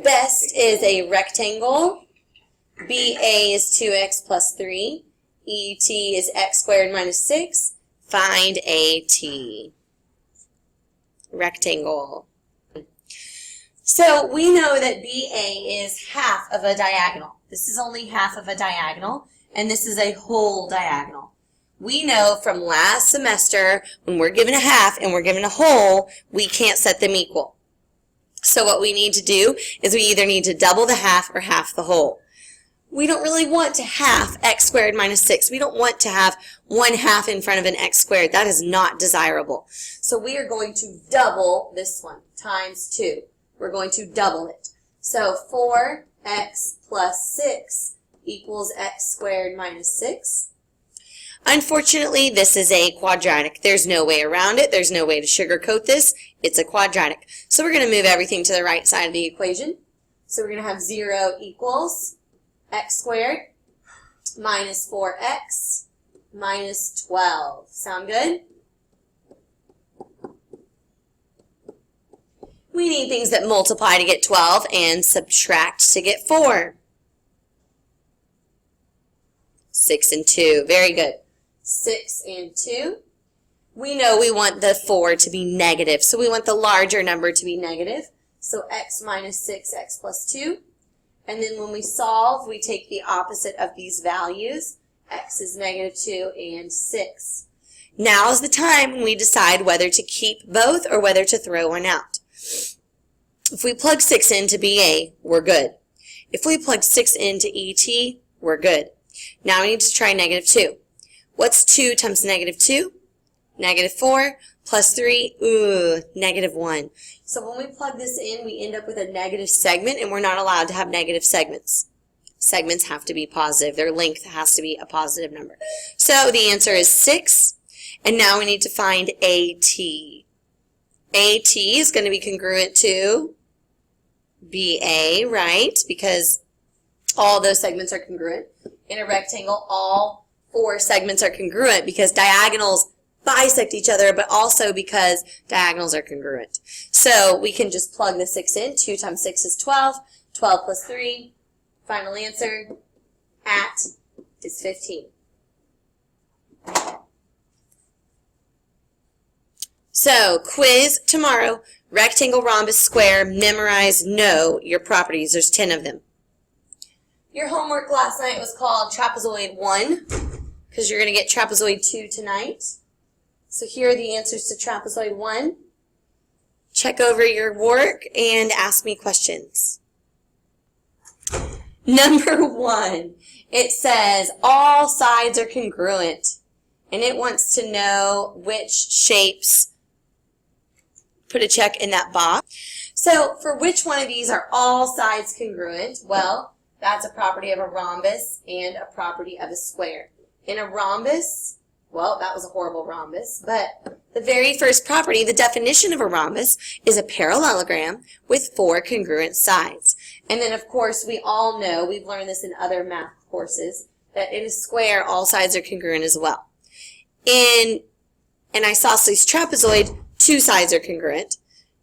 Best is a rectangle. BA is 2x plus 3. ET is x squared minus 6. Find AT. Rectangle. So we know that BA is half of a diagonal. This is only half of a diagonal, and this is a whole diagonal. We know from last semester, when we're given a half and we're given a whole, we can't set them equal. So what we need to do is we either need to double the half or half the whole. We don't really want to half x squared minus 6. We don't want to have 1/2 in front of an x squared. That is not desirable. So we are going to double this one, times 2. We're going to double it. So 4x plus 6 equals x squared minus 6. Unfortunately, this is a quadratic. There's no way around it. There's no way to sugarcoat this. It's a quadratic. So we're going to move everything to the right side of the equation. So we're going to have 0 equals x squared minus 4x minus 12. Sound good? We need things that multiply to get 12 and subtract to get 4. 6 and 2. Very good. 6 and 2. We know we want the 4 to be negative, so we want the larger number to be negative. So x minus 6, x plus 2. And then when we solve, we take the opposite of these values. X is negative 2 and 6. Now is the time when we decide whether to keep both or whether to throw one out. If we plug 6 into BA, we're good. If we plug 6 into ET, we're good. Now we need to try negative 2. What's 2 times negative 2? Negative 4 plus 3, negative 1. So when we plug this in, we end up with a negative segment, and we're not allowed to have negative segments. Segments have to be positive. Their length has to be a positive number. So the answer is 6, and now we need to find AT. AT is going to be congruent to BA, right? Because all those segments are congruent. In a rectangle, all 4 segments are congruent because diagonals bisect each other, but also because diagonals are congruent. So we can just plug the 6 in. 2 times 6 is 12. 12 plus 3. Final answer, at is 15. So, quiz tomorrow. Rectangle, rhombus, square, memorize, know your properties. There's 10 of them. Your homework last night was called Trapezoid 1, because you're going to get Trapezoid 2 tonight. So here are the answers to Trapezoid 1. Check over your work and ask me questions. Number 1, it says all sides are congruent, and it wants to know which shapes. Put a check in that box. So for which one of these are all sides congruent? Well, that's a property of a rhombus and a property of a square. In a rhombus, well, that was a horrible rhombus, but the very first property, the definition of a rhombus, is a parallelogram with 4 congruent sides. And then, of course, we all know, we've learned this in other math courses, that in a square, all sides are congruent as well. In an isosceles trapezoid, 2 sides are congruent.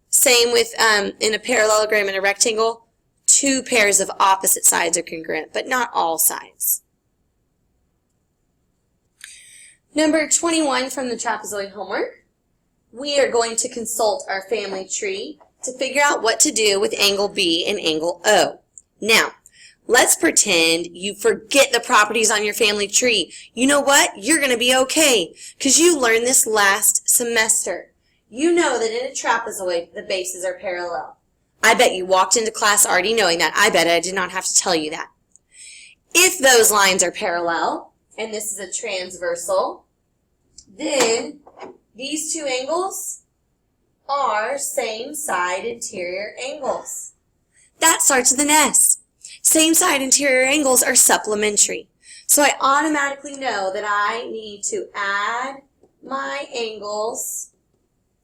Same with in a parallelogram and a rectangle, 2 pairs of opposite sides are congruent, but not all sides. Number 21 from the trapezoid homework. We are going to consult our family tree to figure out what to do with angle B and angle O. Now, let's pretend you forget the properties on your family tree. You know what? You're going to be okay because you learned this last semester. You know that in a trapezoid, the bases are parallel. I bet you walked into class already knowing that. I bet I did not have to tell you that. If those lines are parallel, and this is a transversal, then these 2 angles are same side interior angles. That starts with an S. Same side interior angles are supplementary. So I automatically know that I need to add my angles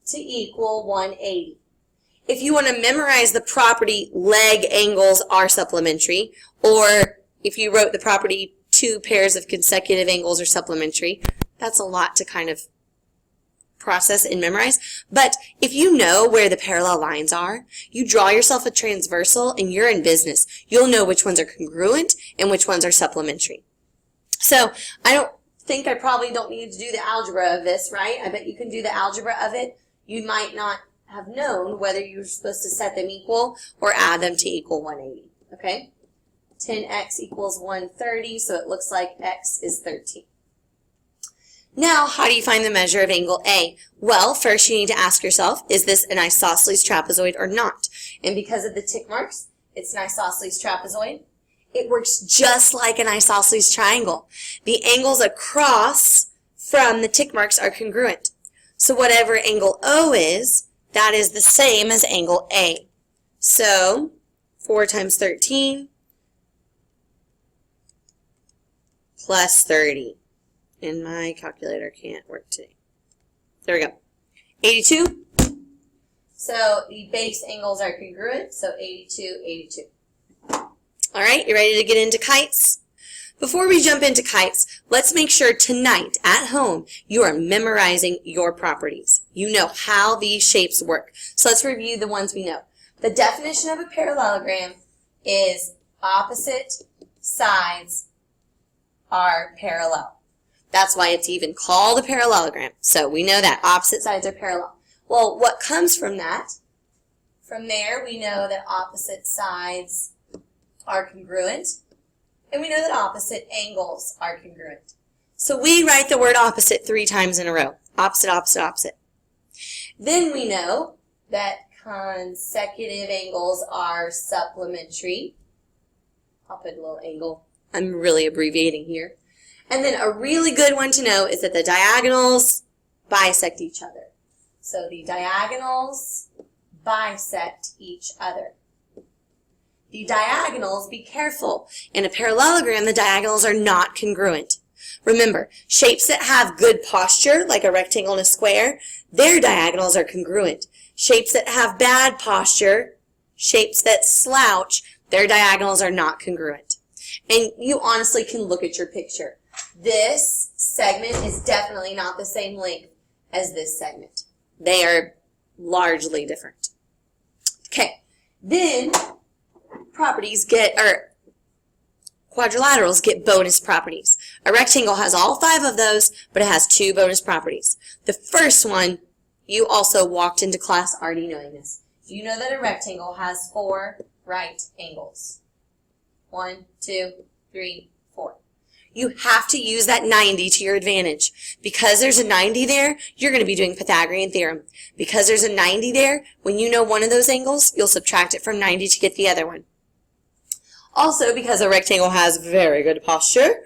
to equal 180. If you want to memorize the property leg angles are supplementary, or if you wrote the property 2 pairs of consecutive angles are supplementary, that's a lot to kind of process and memorize. But if you know where the parallel lines are, you draw yourself a transversal and you're in business. You'll know which ones are congruent and which ones are supplementary. So I probably don't need to do the algebra of this, right? I bet you can do the algebra of it. You might not have known whether you were supposed to set them equal or add them to equal 180, okay? 10x equals 130, so it looks like x is 13. Now, how do you find the measure of angle A? Well, first you need to ask yourself, is this an isosceles trapezoid or not? And because of the tick marks, it's an isosceles trapezoid. It works just like an isosceles triangle. The angles across from the tick marks are congruent. So whatever angle O is, that is the same as angle A. So 4 times 13 plus 30. And my calculator can't work today. There we go. 82. So the base angles are congruent, so 82, 82. All right, you ready to get into kites? Before we jump into kites, let's make sure tonight at home you are memorizing your properties. You know how these shapes work. So let's review the ones we know. The definition of a parallelogram is opposite sides are parallel. That's why it's even called a parallelogram. So we know that opposite sides are parallel. Well, what comes from that? From there, we know that opposite sides are congruent, and we know that opposite angles are congruent. So we write the word opposite 3 times in a row. Opposite, opposite, opposite. Then we know that consecutive angles are supplementary. I'll put a little angle. I'm really abbreviating here. And then a really good one to know is that the diagonals bisect each other. So the diagonals bisect each other. The diagonals, be careful. In a parallelogram, the diagonals are not congruent. Remember, shapes that have good posture, like a rectangle and a square, their diagonals are congruent. Shapes that have bad posture, shapes that slouch, their diagonals are not congruent. And you honestly can look at your picture. This segment is definitely not the same length as this segment. They are largely different. Okay, then quadrilaterals get bonus properties. A rectangle has all 5 of those, but it has 2 bonus properties. The first one, you also walked into class already knowing this. You know that a rectangle has 4 right angles. 1, 2, 3, 4. You have to use that 90 to your advantage. Because there's a 90 there, you're going to be doing Pythagorean theorem. Because there's a 90 there, when you know one of those angles, you'll subtract it from 90 to get the other one. Also, because a rectangle has very good posture,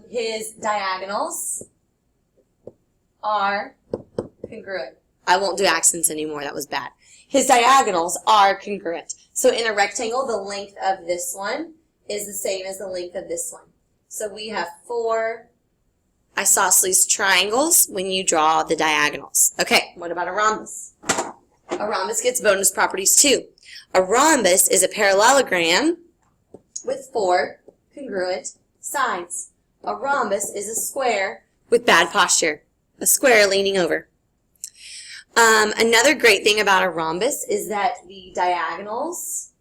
his diagonals are congruent. I won't do accents anymore, that was bad. His diagonals are congruent. So in a rectangle, the length of this one is the same as the length of this one. So we have 4 isosceles triangles when you draw the diagonals. Okay, what about a rhombus? A rhombus gets bonus properties too. A rhombus is a parallelogram with 4 congruent sides. A rhombus is a square with bad posture. A square leaning over. Another great thing about a rhombus is that the diagonals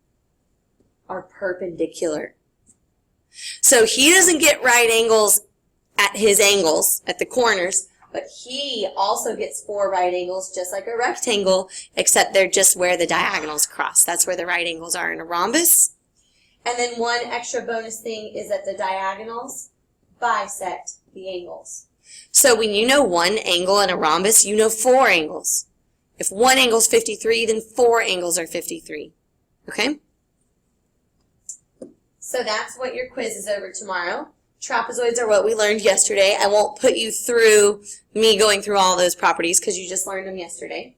are perpendicular. So he doesn't get right angles at his angles, at the corners, but he also gets 4 right angles just like a rectangle, except they're just where the diagonals cross. That's where the right angles are in a rhombus. And then one extra bonus thing is that the diagonals bisect the angles. So when you know one angle in a rhombus, you know 4 angles. If one angle is 53, then 4 angles are 53. Okay? So that's what your quiz is over tomorrow. Trapezoids are what we learned yesterday. I won't put you through me going through all those properties because you just learned them yesterday.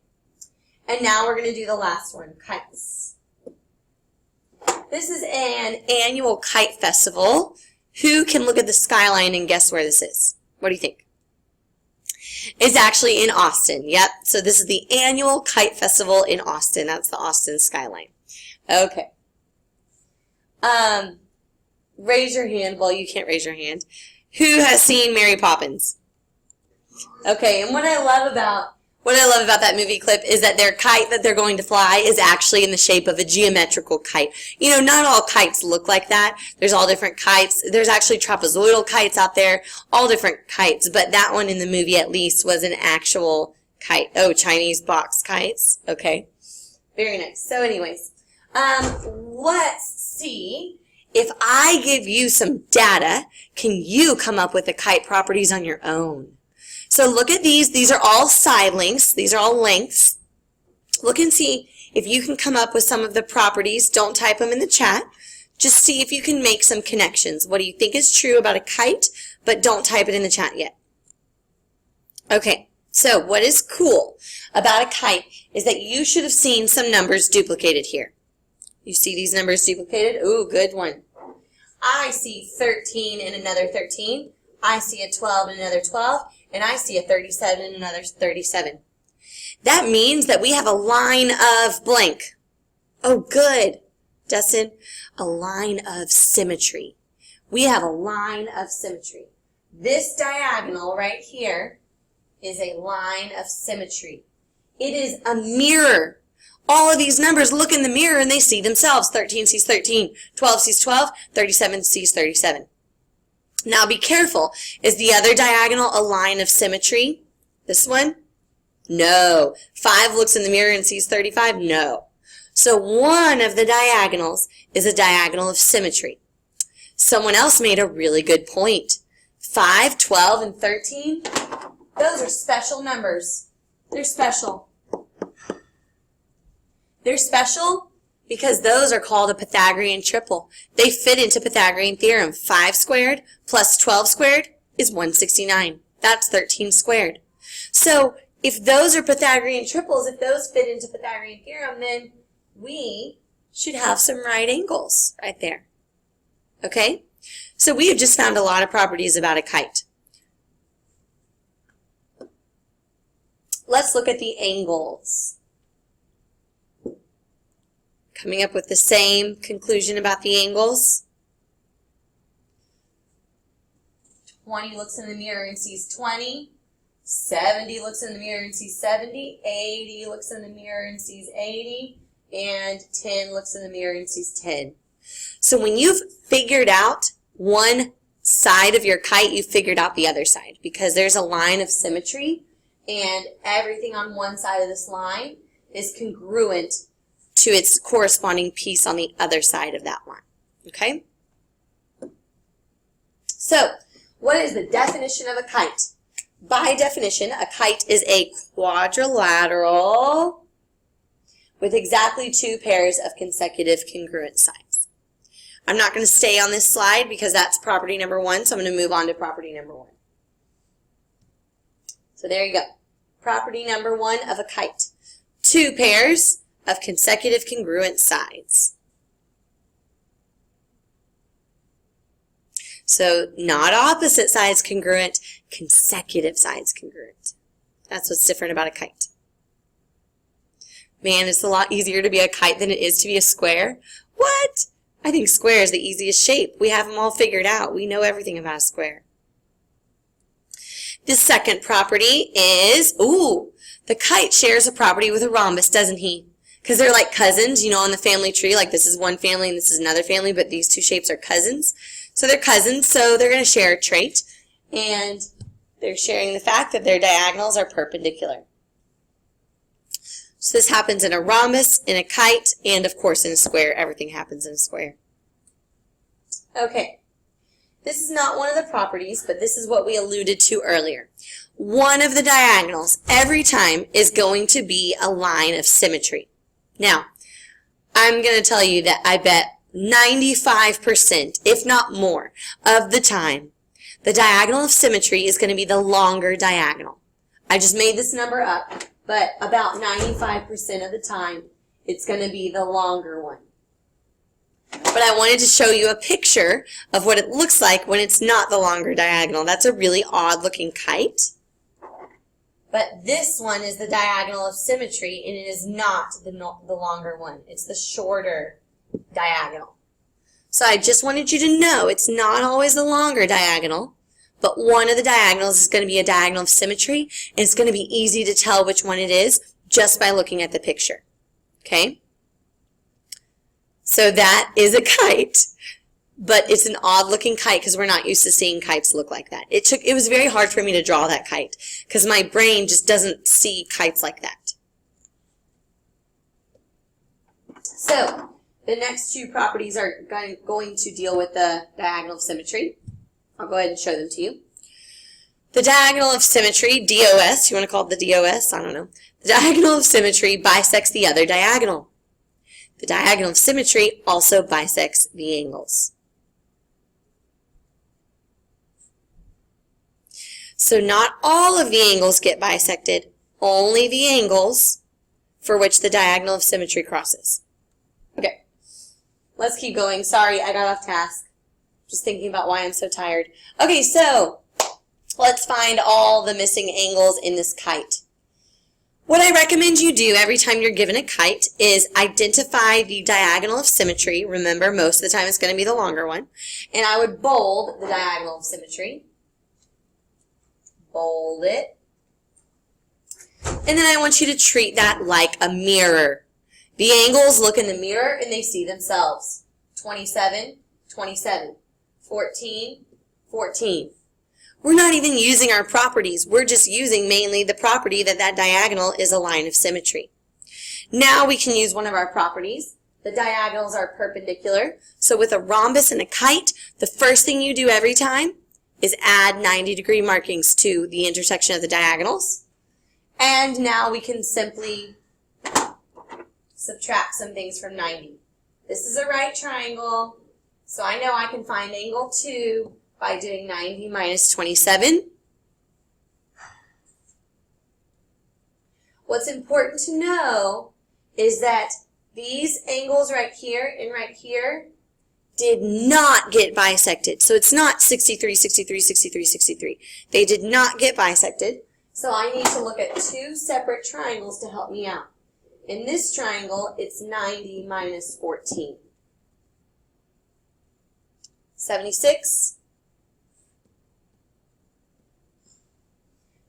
And now we're going to do the last one, kites. This is an annual kite festival. Who can look at the skyline and guess where this is? What do you think? It's actually in Austin. Yep. So this is the annual kite festival in Austin. That's the Austin skyline. Okay. Raise your hand. Well, you can't raise your hand. Who has seen Mary Poppins? Okay, and what I love about What I love about that movie clip is that their kite that they're going to fly is actually in the shape of a geometrical kite. You know, not all kites look like that. There's all different kites. There's actually trapezoidal kites out there, all different kites. But that one in the movie at least was an actual kite. Oh, Chinese box kites. Okay. Very nice. So anyways, let's see. If I give you some data, can you come up with the kite properties on your own? So look at these. These are all side lengths. These are all lengths. Look and see if you can come up with some of the properties. Don't type them in the chat. Just see if you can make some connections. What do you think is true about a kite? But don't type it in the chat yet. Okay, so what is cool about a kite is that you should have seen some numbers duplicated here. You see these numbers duplicated? Ooh, good one. I see 13 and another 13. I see a 12 and another 12. And I see a 37 and another 37. That means that we have a line of blank. Oh, good, Dustin. A line of symmetry. We have a line of symmetry. This diagonal right here is a line of symmetry. It is a mirror. All of these numbers look in the mirror and they see themselves. 13 sees 13, 12 sees 12, 37 sees 37. Now be careful. Is the other diagonal a line of symmetry? This one? No. 5 looks in the mirror and sees 35? No. So one of the diagonals is a diagonal of symmetry. Someone else made a really good point. 5, 12, and 13, those are special numbers. They're special. They're special because those are called a Pythagorean triple. They fit into Pythagorean theorem. 5 squared plus 12 squared is 169. That's 13 squared. So if those are Pythagorean triples, if those fit into Pythagorean theorem, then we should have some right angles right there. Okay? So we have just found a lot of properties about a kite. Let's look at the angles. Coming up with the same conclusion about the angles. 20 looks in the mirror and sees 20. 70 looks in the mirror and sees 70. 80 looks in the mirror and sees 80. And 10 looks in the mirror and sees 10. So when you've figured out one side of your kite, you've figured out the other side. Because there's a line of symmetry. And everything on one side of this line is congruent to its corresponding piece on the other side of that line. Okay? So, what is the definition of a kite? By definition, a kite is a quadrilateral with exactly 2 pairs of consecutive congruent sides. I'm not going to stay on this slide because that's property number 1, so I'm going to move on to property number 1. So there you go. Property number 1 of a kite. 2 pairs of consecutive congruent sides. So not opposite sides congruent, consecutive sides congruent. That's what's different about a kite. Man, it's a lot easier to be a kite than it is to be a square. What? I think square is the easiest shape. We have them all figured out. We know everything about a square. The second property is, the kite shares a property with a rhombus, doesn't he? Because they're like cousins, you know, on the family tree. Like this is one family and this is another family, but these 2 shapes are cousins. So they're cousins, so they're going to share a trait. And they're sharing the fact that their diagonals are perpendicular. So this happens in a rhombus, in a kite, and of course in a square. Everything happens in a square. Okay. This is not one of the properties, but this is what we alluded to earlier. One of the diagonals every time is going to be a line of symmetry. Now, I'm going to tell you that I bet 95%, if not more, of the time, the diagonal of symmetry is going to be the longer diagonal. I just made this number up, but about 95% of the time, it's going to be the longer one. But I wanted to show you a picture of what it looks like when it's not the longer diagonal. That's a really odd looking kite. But this one is the diagonal of symmetry, and it is not the longer one. It's the shorter diagonal. So I just wanted you to know it's not always the longer diagonal, but one of the diagonals is going to be a diagonal of symmetry, and it's going to be easy to tell which one it is just by looking at the picture. Okay? So that is a kite, but it's an odd-looking kite because we're not used to seeing kites look like that. It was very hard for me to draw that kite because my brain just doesn't see kites like that. So the next two properties are going to deal with the diagonal of symmetry. I'll go ahead and show them to you. The diagonal of symmetry, DOS, you want to call it the DOS? I don't know. The diagonal of symmetry bisects the other diagonal. The diagonal of symmetry also bisects the angles. So not all of the angles get bisected, only the angles for which the diagonal of symmetry crosses. Okay, let's keep going. Sorry, I got off task. Just thinking about why I'm so tired. Okay, so let's find all the missing angles in this kite. What I recommend you do every time you're given a kite is identify the diagonal of symmetry. Remember, most of the time it's going to be the longer one. And I would bold the diagonal of symmetry. Bold it. And then I want you to treat that like a mirror. The angles look in the mirror and they see themselves. 27, 27. 14, 14. We're not even using our properties. We're just using mainly the property that that diagonal is a line of symmetry. Now we can use one of our properties. The diagonals are perpendicular. So with a rhombus and a kite, the first thing you do every time is add 90-degree markings to the intersection of the diagonals. And now we can simply subtract some things from 90. This is a right triangle, so I know I can find angle 2 by doing 90 minus 27. What's important to know is that these angles right here and right here did not get bisected. So it's not 63, 63, 63, 63. They did not get bisected. So I need to look at two separate triangles to help me out. In this triangle, it's 90 minus 14. 76.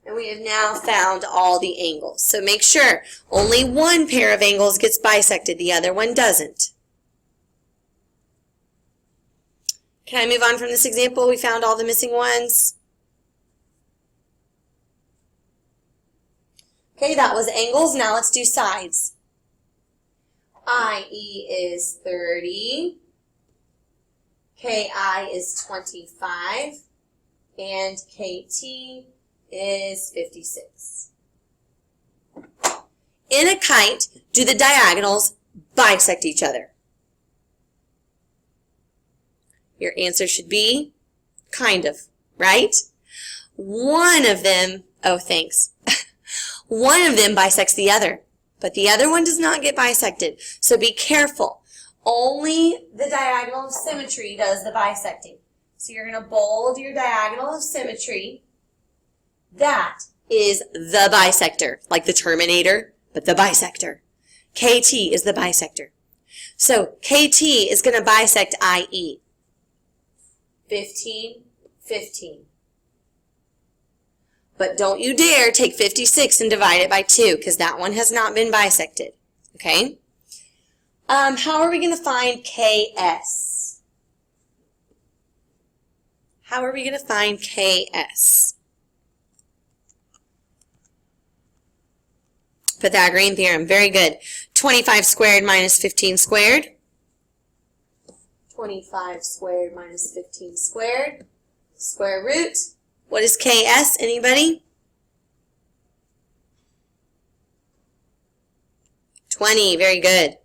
And we have now found all the angles. So make sure only one pair of angles gets bisected, the other one doesn't. Can I move on from this example? We found all the missing ones. Okay, that was angles. Now let's do sides. IE is 30. KI is 25. And KT is 56. In a kite, do the diagonals bisect each other? Your answer should be kind of, right? One of them, oh thanks, one of them bisects the other, but the other one does not get bisected. So be careful. Only the diagonal of symmetry does the bisecting. So you're going to bold your diagonal of symmetry. That is the bisector, like the Terminator, but the bisector. KT is the bisector. So KT is going to bisect IE. 15, 15. But don't you dare take 56 and divide it by 2, because that one has not been bisected. Okay? How are we going to find KS? How are we going to find KS? Pythagorean theorem. Very good. 25 squared minus 15 squared. 25 squared minus 15 squared. Square root. What is KS? Anybody? 20. Very good.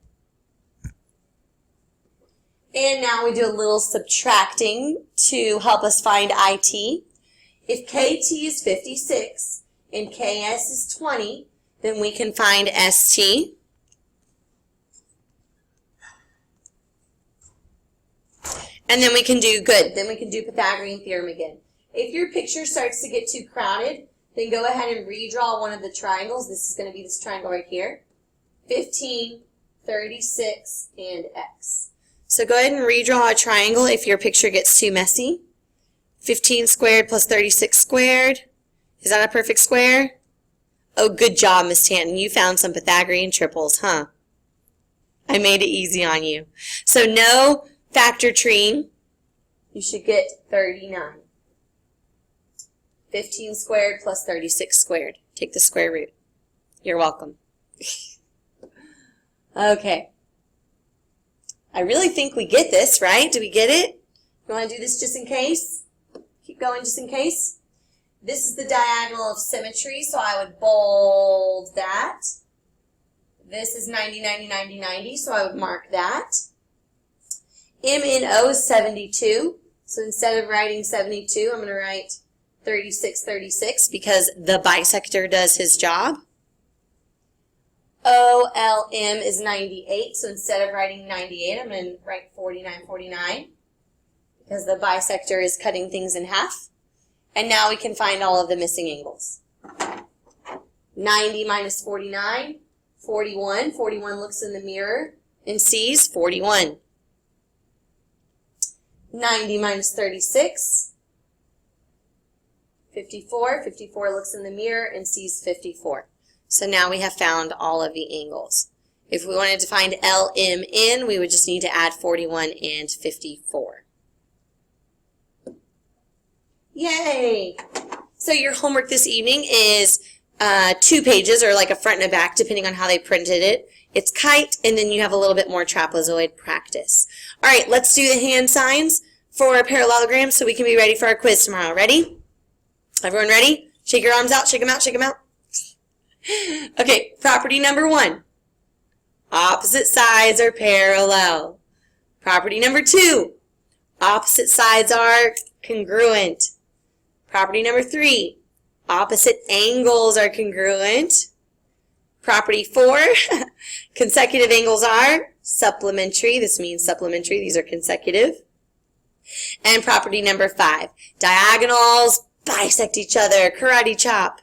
And now we do a little subtracting to help us find IT. If KT is 56 and KS is 20, then we can find ST. And then we can do Pythagorean theorem again. If your picture starts to get too crowded, then go ahead and redraw one of the triangles. This is going to be this triangle right here. 15, 36, and X. So go ahead and redraw a triangle if your picture gets too messy. 15 squared plus 36 squared. Is that a perfect square? Oh, good job, Miss Tanton. You found some Pythagorean triples, huh? I made it easy on you. So no factor treeing. You should get 39. 15 squared plus 36 squared. Take the square root. You're welcome. Okay. I really think we get this, right? Do we get it? You want to do this just in case? Keep going just in case. This is the diagonal of symmetry, so I would bold that. This is 90, 90, 90, 90, so I would mark that. M in O is 72, so instead of writing 72, I'm going to write 36, 36, because the bisector does his job. OLM is 98, so instead of writing 98, I'm going to write 49, 49, because the bisector is cutting things in half. And now we can find all of the missing angles. 90 minus 49, 41. 41 looks in the mirror and sees 41. 90 minus 36, 54. 54 looks in the mirror and sees 54. So now we have found all of the angles. If we wanted to find LMN, we would just need to add 41 and 54. Yay! So your homework this evening is 2 pages, or like a front and a back, depending on how they printed it. It's kite, and then you have a little bit more trapezoid practice. All right, let's do the hand signs for our parallelograms so we can be ready for our quiz tomorrow. Ready? Everyone ready? Shake your arms out, shake them out, shake them out. Okay, property number 1. Opposite sides are parallel. Property number 2. Opposite sides are congruent. Property number 3, opposite angles are congruent. Property 4, consecutive angles are supplementary. This means supplementary. These are consecutive. And property number 5, diagonals bisect each other. Karate chop.